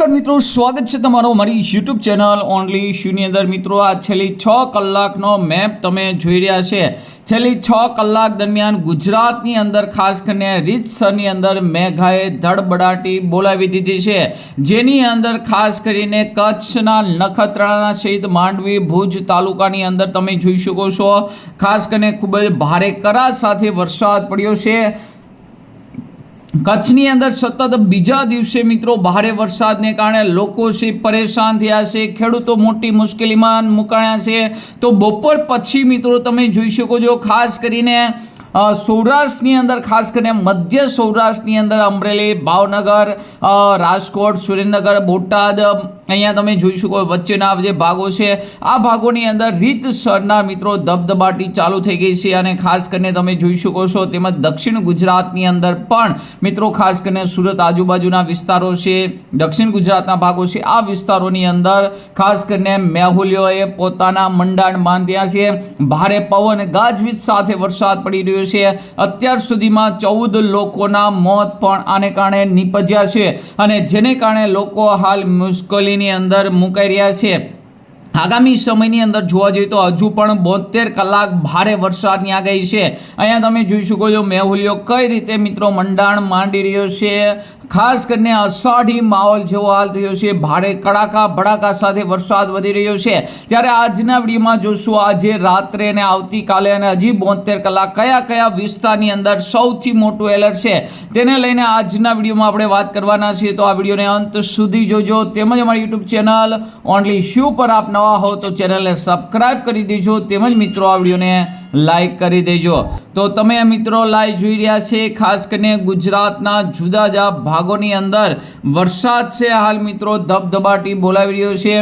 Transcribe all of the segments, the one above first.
નમસ્કાર મિત્રો, સ્વાગત છે તમારો મારી યુટ્યુબ ચેનલ ઓનલી શ્યુની અંદર। મિત્રો આ છેલ્લી 6 કલાકનો મેપ તમે જોઈ રહ્યા છે। છેલ્લી 6 કલાક દરમિયાન ગુજરાતની અંદર ખાસ કરીને રીતસરની અંદર મેઘાએ ધડબડાટી બોલાવી દીધી છે, જેની અંદર ખાસ કરીને કચ્છના નખત્રાણા સહિત માંડવી ભુજ તાલુકાની અંદર તમે જોઈ શકો છો ખાસ કરીને ખૂબ જ ભારે કરા સાથે વરસાદ પડ્યો છે। કચ્છની અંદર સતત બીજા દિવસે મિત્રો ભારે વરસાદને કારણે લોકો છે પરેશાન થયા છે, ખેડૂતો મોટી મુશ્કેલીમાં મુકાયા છે। તો બપોર પછી મિત્રો તમે જોઈ શકો છો ખાસ કરીને સૌરાષ્ટ્રની અંદર ખાસ કરીને મધ્ય સૌરાષ્ટ્રની અંદર અમરેલી, ભાવનગર, રાજકોટ, સુરેન્દ્રનગર, બોટાદ અહીંયા તમે જોઈ શકો વચ્ચેના જે ભાગો છે આ ભાગોની અંદર રીતસરના મિત્રો ધબધબાટી ચાલુ થઈ ગઈ છે। અને ખાસ કરીને તમે જોઈ શકો છો તેમજ દક્ષિણ ગુજરાતની અંદર પણ મિત્રો ખાસ કરીને સુરત આજુબાજુના વિસ્તારો છે, દક્ષિણ ગુજરાતના ભાગો છે, આ વિસ્તારોની અંદર ખાસ કરીને મેહુલીઓએ પોતાના મંડાણ બાંધ્યા છે। ભારે પવન ગાજવીજ સાથે વરસાદ પડી રહ્યો છે। અત્યાર સુધીમાં 14 લોકોના મોત પણ આને કારણે નીપજ્યા છે અને જેને કારણે લોકો હાલ મુશ્કેલીની અંદર મુકાઈ રહ્યા છે। આગામી સમયની અંદર જોવા જઈએ તો હજુ પણ 72 કલાક ભારે વરસાદની આગાહી છે। અહીંયા તમે જોઈ શકો છો મેહુલીઓ કઈ રીતે મિત્રો મંડાણ માંડી રહ્યો છે। ખાસ કરીને અષાઢી માહોલ જેવો હાલ થયો છે, ભારે કડાકા ભડાકા સાથે વરસાદ વધી રહ્યો છે। ત્યારે આજના વિડીયોમાં જોશું આજે રાત્રે અને આવતીકાલે અને હજી 72 કલાક કયા કયા વિસ્તારની અંદર સૌથી મોટું એલર્ટ છે તેને લઈને આજના વિડીયોમાં આપણે વાત કરવાના છીએ। તો આ વિડીયોને અંત સુધી જોજો, તેમજ અમારી યુટ્યુબ ચેનલ ઓનલી શ્યુ પર આપ નવા હો તો ચેનલને સબસ્ક્રાઇબ કરી દેજો, તેમજ મિત્રો આ વિડીયોને લાઈક કરી દેજો। તો તમે મિત્રો લાઈવ જોઈ રહ્યા છે ખાસ કરીને ગુજરાતના જુદા જુદા ભાગોની અંદર વરસાદ છે હાલ મિત્રો ધબધબાટી બોલાવી રહ્યો છે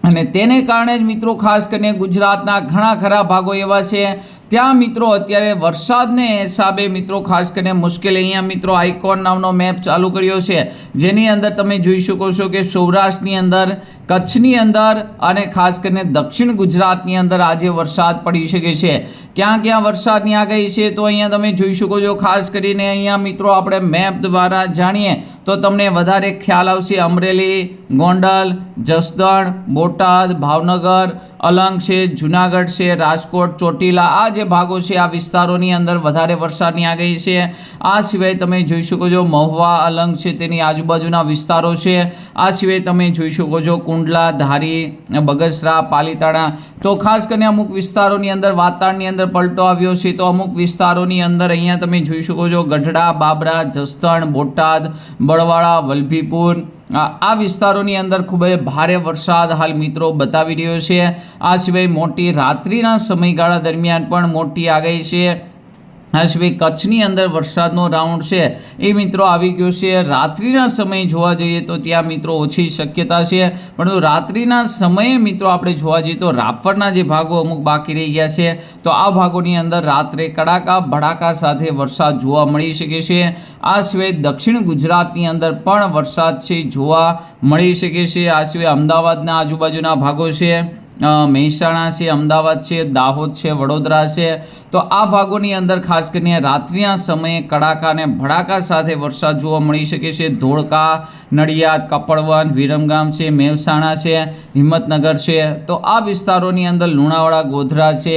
અને તેને કારણે જ મિત્રો ખાસ કરીને ગુજરાતના ઘણા ખરા ભાગો એવા છે ત્યાં મિત્રો અત્યારે વરસાદને હિસાબે મિત્રો ખાસ કરીને મુશ્કેલી। અહીંયા મિત્રો આઇકોન નામનો મેપ ચાલુ કર્યો છે જેની અંદર તમે જોઈ શકો છો કે સૌરાષ્ટ્રની અંદર, કચ્છની અંદર અને ખાસ કરીને દક્ષિણ ગુજરાતની અંદર આજે વરસાદ પડી શકે છે। ક્યાં ક્યાં વરસાદની આગાહી છે તો અહીંયા તમે જોઈ શકો છો। ખાસ કરીને અહીંયા મિત્રો આપણે મેપ દ્વારા જાણીએ તો તમને વધારે ખ્યાલ આવશે। અમરેલી, ગોંડલ, જસદણ, બોટાદ, ભાવનગર, અલંગ છે, જુનાગઢ છે, રાજકોટ, ચોટીલા આ જે ભાગો છે આ વિસ્તારોની અંદર વધારે વરસાદની આગાહી છે। આ સિવાય તમે જોઈ શકો છો મહુવા, અલંગ છે તેની આજુબાજુના વિસ્તારો છે। આ સિવાય તમે જોઈ શકો છો કુંડલા, ધારી, બગસરા, પાલીતાણા। તો ખાસ કરીને અમુક વિસ્તારોની અંદર વાતાવરણની અંદર પલટો આવ્યો છે તો અમુક વિસ્તારોની અંદર અહીંયા તમે જોઈ શકો છો ગઢડા, બાબરા, જસદણ, બોટાદ, બળવાળા, વલભીપુર આ વિસ્તારોની અંદર ખૂબ જ ભારે વરસાદ હાલ મિત્રો બતાવી રહ્યો છે। આ સિવાય મોટી રાત્રિના સમયગાળા દરમિયાન પણ મોટી આગાહી છે। આ સિવાય કચ્છની અંદર વરસાદનો રાઉન્ડ છે એ મિત્રો આવી ગયો છે। રાત્રિના સમયે જોવા જઈએ તો ત્યાં મિત્રો ઓછી શક્યતા છે, પરંતુ રાત્રિના સમયે મિત્રો આપણે જોવા જઈએ તો રાપરના જે ભાગો અમુક બાકી રહી ગયા છે તો આ ભાગોની અંદર રાત્રે કડાકા ભડાકા સાથે વરસાદ જોવા મળી શકે છે। આ સિવાય દક્ષિણ ગુજરાતની અંદર પણ વરસાદ છે જોવા મળી શકે છે। આ સિવાય અમદાવાદના આજુબાજુના ભાગો છે, મહેસાણા છે, અમદાવાદ છે, દાહોદ છે, વડોદરા છે, તો આ ભાગોની અંદર ખાસ કરીને રાત્રિના સમયે કડાકા અને ભડાકા સાથે વરસાદ જોવા મળી શકે છે। ધોળકા, નડિયાદ, કપડવંત, વિરમગામ છે, મહેસાણા છે, હિંમતનગર છે, તો આ વિસ્તારોની અંદર લુણાવાડા, ગોધરા છે,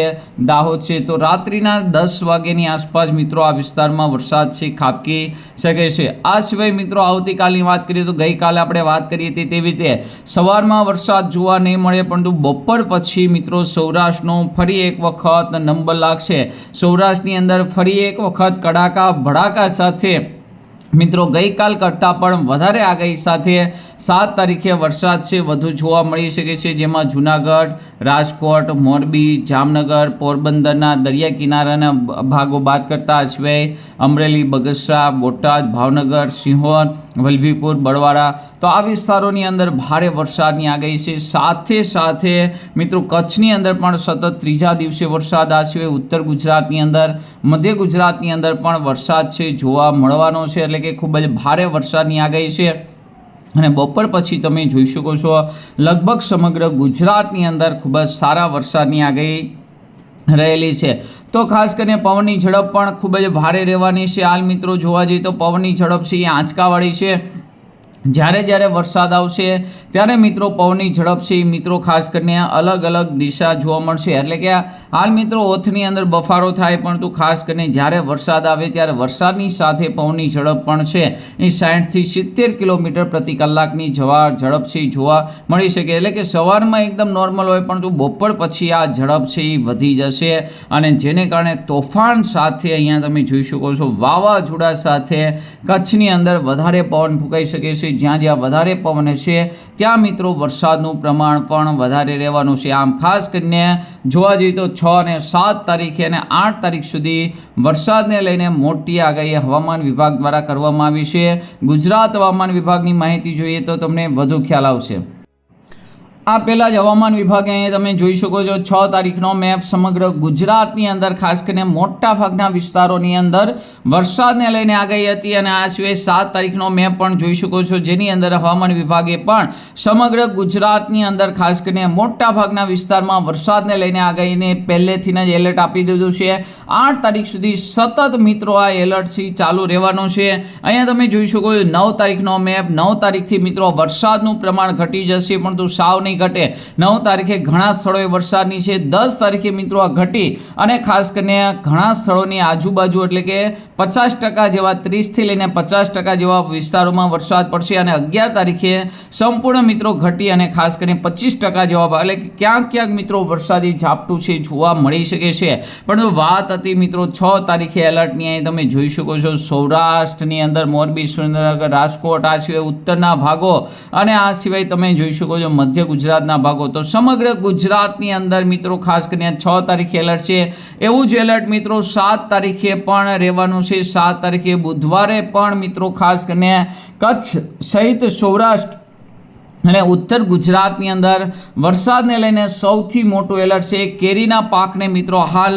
દાહોદ છે, તો રાત્રિના 10 વાગ્યાની આસપાસ મિત્રો આ વિસ્તારમાં વરસાદ છે ખાબકી શકે છે। આ સિવાય મિત્રો આવતીકાલની વાત કરીએ તો ગઈકાલે આપણે વાત કરી હતી તેવી રીતે સવારમાં વરસાદ જોવા નહીં મળે, પરંતુ બપોર પછી મિત્રો સૌરાષ્ટ્રનો ફરી એક વખત નંબર લાગશે। સૌરાષ્ટ્રની અંદર ફરી એક વખત કડાકા ભડાકા સાથે મિત્રો ગઈકાલ કરતાં પણ વધારે આગાહી સાથે 7 તારીખે વરસાદ છે વધુ જોવા મળી શકે છે, જેમાં જુનાગઢ, રાજકોટ, મોરબી, જામનગર, પોરબંદરના દરિયા કિનારાના ભાગો બાદ કરતા સિવાય અમરેલી, બગસરા, બોટાદ, ભાવનગર, સિંહોર, વલભીપુર, બળવાળા તો આ વિસ્તારોની અંદર ભારે વરસાદની આગાહી છે। સાથે સાથે મિત્રો કચ્છની અંદર પણ સતત ત્રીજા દિવસે વરસાદ। આ સિવાય ઉત્તર ગુજરાતની અંદર, મધ્ય ગુજરાતની અંદર પણ વરસાદ છે જોવા મળવાનો છે, એટલે કે ખૂબ જ ભારે વરસાદની આગાહી છે। અને બપોર પછી તમે જોઈ શકો છો લગભગ સમગ્ર ગુજરાતની અંદર ખૂબ જ સારા વરસાદની આગાહી રહેલી છે। તો ખાસ કરીને પવનની ઝડપ પણ ખૂબ જ ભારે રહેવાની છે। હાલ મિત્રો જોવા જઈએ તો પવનની ઝડપ છે એ આંચકાવાળી છે। જ્યારે જ્યારે વરસાદ આવશે ત્યારે મિત્રો પવનની ઝડપ છે મિત્રો ખાસ કરીને અલગ અલગ દિશા જોવા મળશે. એટલે કે હાલ મિત્રો ઓથની અંદર બફારો થાય, પરંતુ ખાસ કરીને જ્યારે વરસાદ આવે ત્યારે વરસાદની સાથે પવનની ઝડપ પણ છે એ 60 થી 70 કિલોમીટર પ્રતિ કલાકની ઝડપ છે જોવા મળી શકે. એટલે કે સવારમાં એકદમ નોર્મલ હોય, પરંતુ બપોર પછી આ ઝડપ છે એ વધી જશે, અને જેને કારણે તોફાન સાથે અહીંયા તમે જોઈ શકો છો વાવાઝોડા સાથે કચ્છની અંદર વધારે પવન ફૂંકાઈ શકે છે. જ્યાં જ્યાં વધારે પવન હશે ત્યાં મિત્રો વરસાદનું પ્રમાણ પણ વધારે રહેવાનું છે. આમ ખાસ કરીને જોવા જઈએ તો 6 અને 7 તારીખે અને 8 તારીખ સુધી વરસાદને લઈને મોટી આગાહી હવામાન વિભાગ દ્વારા કરવામાં આવી છે. ગુજરાત હવામાન વિભાગની માહિતી જોઈએ તો તમને વધુ ખ્યાલ આવશે. આ પહેલાં જ હવામાન વિભાગે અહીંયા તમે જોઈ શકો છો 6 તારીખનો મેપ સમગ્ર ગુજરાતની અંદર ખાસ કરીને મોટા ભાગના વિસ્તારોની અંદર વરસાદને લઈને આગાહી હતી, અને આ સિવાય 7 તારીખનો મેપ પણ જોઈ શકો છો, જેની અંદર હવામાન વિભાગે પણ સમગ્ર ગુજરાતની અંદર ખાસ કરીને મોટા ભાગના વિસ્તારમાં વરસાદને લઈને આગાહીને પહેલેથી જ એલર્ટ આપી દીધું છે. 8 તારીખ સુધી સતત મિત્રો આ એલર્ટ ચાલુ રહેવાનું છે. અહીંયા તમે જોઈ શકો છો 9 તારીખનો મેપ. 9 તારીખથી મિત્રો વરસાદનું પ્રમાણ ઘટી જશે, પરંતુ સાવ નહીં ઘટે. 9 તારીખે ઘણા સ્થળોએ વરસાદની છે. 10 તારીખે મિત્રો આ ઘટી અને ખાસ કરીને ઘણા સ્થળોની આજુબાજુ એટલે કે 50% જેવા 30 થી લઈને 50% જેવા વિસ્તારોમાં વરસાદ પડશે, અને 11 તારીખે સંપૂર્ણ મિત્રો ઘટી અને ખાસ કરીને 25% જેવા એટલે કે ક્યાંક ક્યાંક મિત્રો વરસાદી ઝાપટું છે જોવા મળી શકે છે. પરંતુ વાત હતી મિત્રો 6 તારીખે એલર્ટની. અહીં તમે જોઈ શકો છો સૌરાષ્ટ્રની અંદર મોરબી, સુરેન્દ્રનગર, રાજકોટ, આ સિવાય ઉત્તરના ભાગો, અને આ સિવાય તમે જોઈ શકો છો મધ્ય ગુજરાતના ભાગો. તો સમગ્ર ગુજરાતની અંદર મિત્રો ખાસ કરીને 6 તારીખે એલર્ટ છે. એવું જ એલર્ટ મિત્રો 7 તારીખે પણ રહેવાનું છે. 7 તારીખે બુધવારે પણ મિત્રો ખાસ કરીને કચ્છ સહિત સૌરાષ્ટ્ર અને ઉત્તર ગુજરાતની અંદર વરસાદને લઈને સૌથી મોટું એલર્ટ છે. કેરીના પાકને મિત્રો હાલ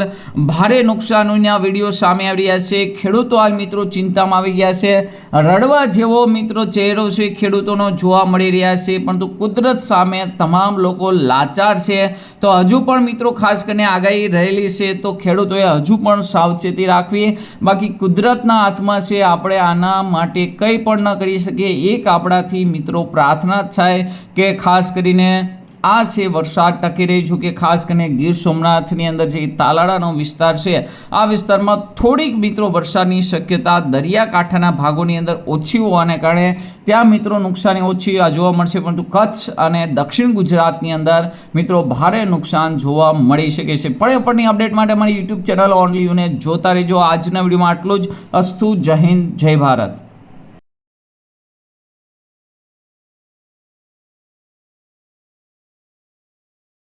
ભારે નુકસાનના વિડીયો સામે આવી રહ્યા છે. ખેડૂતો હાલ મિત્રો ચિંતામાં આવી ગયા છે. રડવા જેવો મિત્રો ચહેરો છે ખેડૂતોનો જોવા મળી રહ્યા છે, પરંતુ કુદરત સામે તમામ લોકો લાચાર છે. તો હજુ પણ મિત્રો ખાસ કરીને આગાહી રહેલી છે, તો ખેડૂતોએ હજુ પણ સાવચેતી રાખવી. બાકી કુદરતના હાથમાં છે, આપણે આના માટે કંઈ પણ ન કરી શકીએ. એક આપણાથી મિત્રો પ્રાર્થના થાય કે ખાસ કરીને આ છે વરસાદ ટકી રહી છું, કે ખાસ કરીને ગીર સોમનાથની અંદર જે તાલાળાનો વિસ્તાર છે આ વિસ્તારમાં થોડીક મિત્રો વરસાદની શક્યતા દરિયાકાંઠાના ભાગોની અંદર ઓછી હોવાને કારણે ત્યાં મિત્રો નુકસાની ઓછી જોવા મળશે, પરંતુ કચ્છ અને દક્ષિણ ગુજરાતની અંદર મિત્રો ભારે નુકસાન જોવા મળી શકે છે. પડે અપડેટ માટે મારી યુટ્યુબ ચેનલ ઓનલી યુને જોતા રહેજો. આજના વિડીયોમાં આટલું જ. અસ્તુ. જય હિન્દ, જય ભારત.